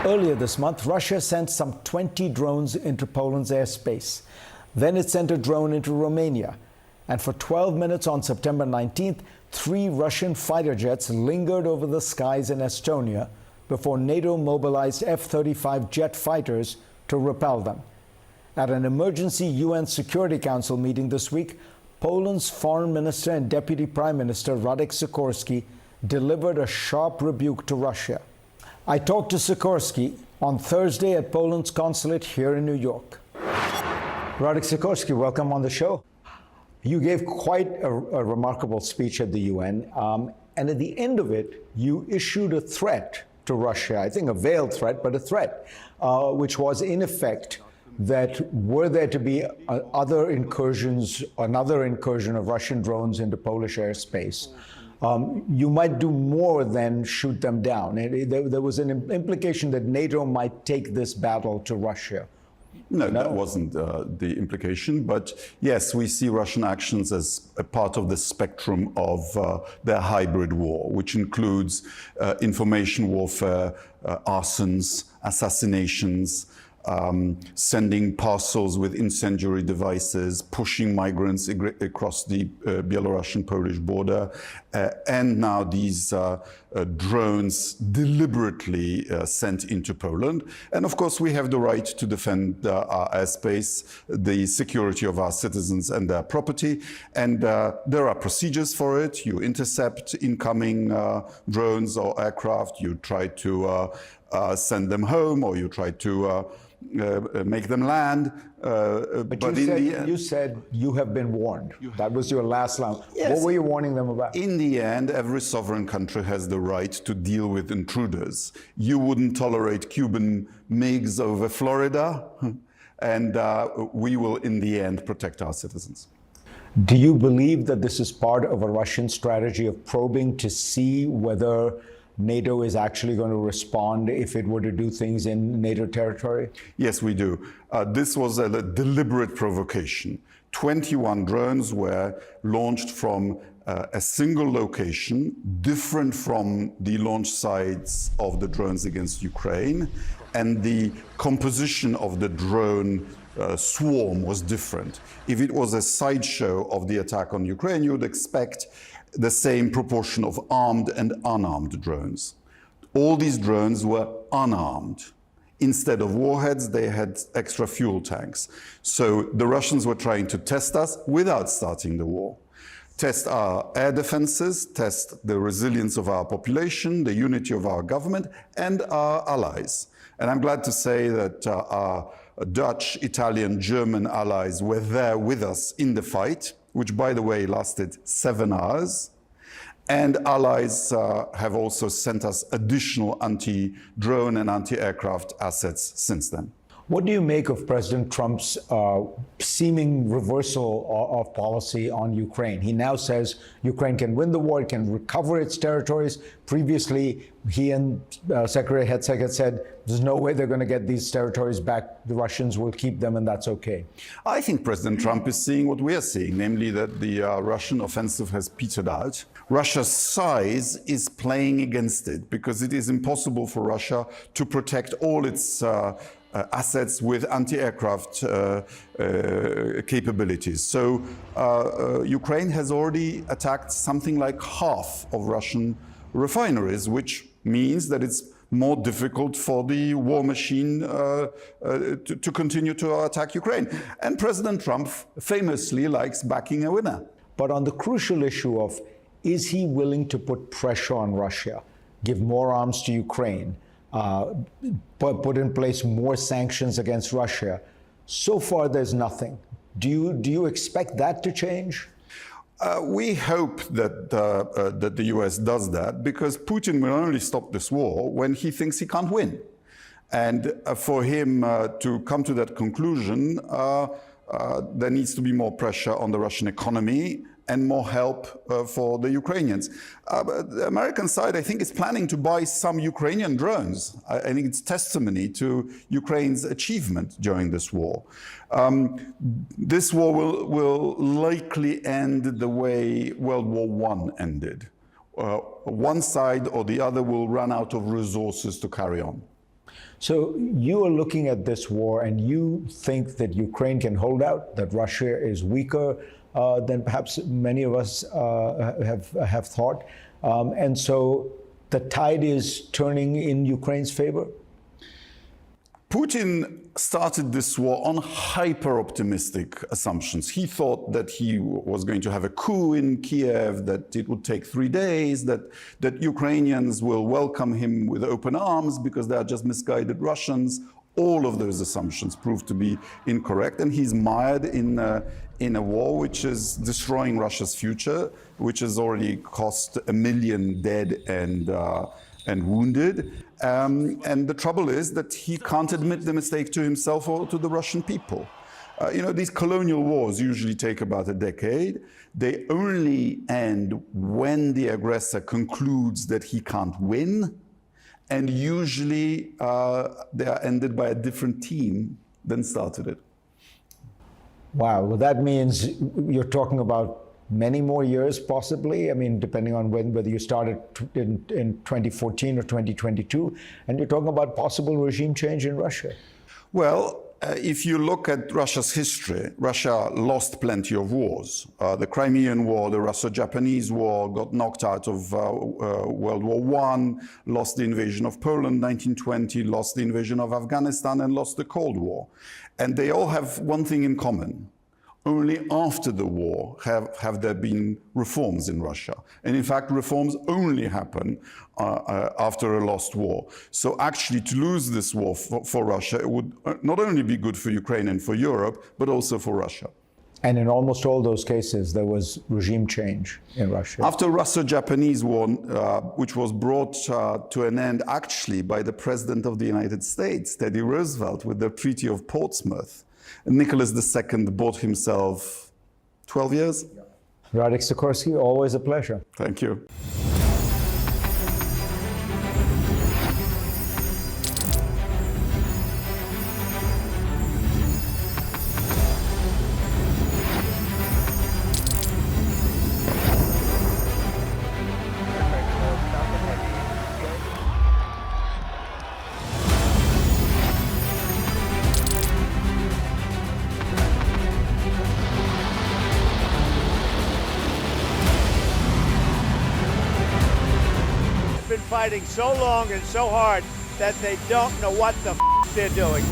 Earlier this month, Russia sent some 20 drones into Poland's airspace. Then it sent a drone into Romania. And for 12 minutes on September 19th, 3 Russian fighter jets lingered over the skies in Estonia before NATO mobilized F-35 jet fighters to repel them. At an emergency UN Security Council meeting this week, Poland's Foreign Minister and Deputy Prime Minister Radosław Sikorski delivered a sharp rebuke to Russia. I talked to Sikorski on Thursday at Poland's consulate here in New York. Radosław Sikorski, welcome on the show. You gave quite a remarkable speech at the UN, and at the end of it, you issued a threat to Russia, I think a veiled threat, but a threat, which was in effect that were there to be another incursion of Russian drones into Polish airspace, you might do more than shoot them down. There was an implication that NATO might take this battle to Russia. No, that wasn't the implication. But yes, we see Russian actions as a part of the spectrum of their hybrid war, which includes information warfare, arsons, assassinations, sending parcels with incendiary devices, pushing migrants across the Belarusian-Polish border, and now these drones deliberately sent into Poland. And of course, we have the right to defend our airspace, the security of our citizens and their property. And there are procedures for it. You intercept incoming drones or aircraft, you try to send them home, or you try to make them land. But you said you have been warned. That was your last line. Yes. What were you warning them about? In the end, every sovereign country has the right to deal with intruders. You wouldn't tolerate Cuban MiGs over Florida, and we will, in the end, protect our citizens. Do you believe that this is part of a Russian strategy of probing to see whether NATO is actually going to respond if it were to do things in NATO territory? Yes, we do. This was a deliberate provocation. 21 drones were launched from a single location, different from the launch sites of the drones against Ukraine, and the composition of the drone swarm was different. If it was a sideshow of the attack on Ukraine, you would expect the same proportion of armed and unarmed drones. All these drones were unarmed. Instead of warheads, they had extra fuel tanks. So the Russians were trying to test us without starting the war. Test our air defenses, test the resilience of our population, the unity of our government, and our allies. And I'm glad to say that our Dutch, Italian, German allies were there with us in the fight, which, by the way, lasted 7 hours. And allies have also sent us additional anti-drone and anti-aircraft assets since then. What do you make of President Trump's seeming reversal of policy on Ukraine? He now says Ukraine can win the war, it can recover its territories. Previously, he and Secretary Hetzek had said there's no way they're going to get these territories back. The Russians will keep them, and that's okay. I think President Trump is seeing what we are seeing, namely that the Russian offensive has petered out. Russia's size is playing against it because it is impossible for Russia to protect all its assets with anti-aircraft capabilities. So Ukraine has already attacked something like half of Russian refineries, which means that it's more difficult for the war machine to continue to attack Ukraine. And President Trump famously likes backing a winner. But on the crucial issue of, is he willing to put pressure on Russia, give more arms to Ukraine, put in place more sanctions against Russia? So far, there's nothing. Do you expect that to change? We hope that the US does that, because Putin will only stop this war when he thinks he can't win. And for him to come to that conclusion, there needs to be more pressure on the Russian economy and more help for the Ukrainians. The American side, I think, is planning to buy some Ukrainian drones. I think it's testimony to Ukraine's achievement during this war. This war will likely end the way World War I ended. One side or the other will run out of resources to carry on. So you are looking at this war and you think that Ukraine can hold out, that Russia is weaker than perhaps many of us have thought. And so the tide is turning in Ukraine's favor? Putin started this war on hyper-optimistic assumptions. He thought that he was going to have a coup in Kiev, that it would take 3 days, that Ukrainians will welcome him with open arms because they are just misguided Russians. All of those assumptions proved to be incorrect, and he's mired in a war which is destroying Russia's future, which has already cost 1 million dead and wounded. And the trouble is that he can't admit the mistake to himself or to the Russian people. These colonial wars usually take about a decade. They only end when the aggressor concludes that he can't win. And usually they are ended by a different team than started it. Wow, well, that means you're talking about many more years, possibly. I mean, depending on whether you started in 2014 or 2022, and you're talking about possible regime change in Russia. Well, if you look at Russia's history, Russia lost plenty of wars. The Crimean War, the Russo-Japanese War, got knocked out of World War I, lost the invasion of Poland, 1920, lost the invasion of Afghanistan, and lost the Cold War. And they all have one thing in common. Only after the war have there been reforms in Russia. And in fact, reforms only happen after a lost war. So actually to lose this war for Russia, it would not only be good for Ukraine and for Europe, but also for Russia. And in almost all those cases, there was regime change in Russia. After Russo-Japanese War, which was brought to an end actually by the President of the United States, Teddy Roosevelt, with the Treaty of Portsmouth, Nicholas II bought himself 12 years. Radek Sikorski, always a pleasure. Thank you. Fighting so long and so hard that they don't know what the they're doing.